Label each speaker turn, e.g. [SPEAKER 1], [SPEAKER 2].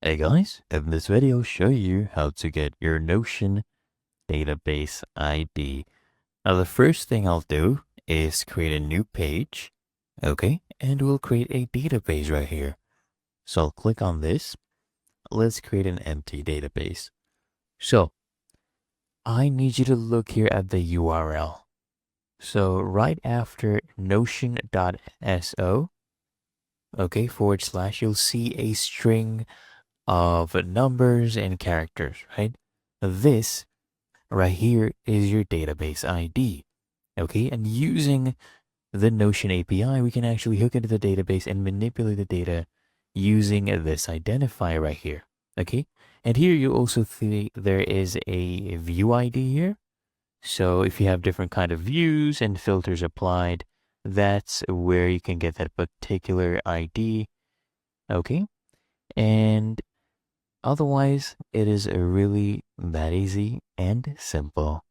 [SPEAKER 1] Hey guys, in this video I'll show you how to get your Notion database ID. Now the first thing I'll do is create a new page, okay? And we'll create a database right here. So I'll click on this. Let's create an empty database. So I need you to look here at the URL. So right after notion.so, okay, / you'll see a string of numbers and characters, right? This right here is your database ID. Okay, and using the Notion API, we can actually hook into the database and manipulate the data using this identifier right here. Okay, and here you also see there is a view ID here. So if you have different kind of views and filters applied, that's where you can get that particular ID. Okay, and otherwise, it is really that easy and simple.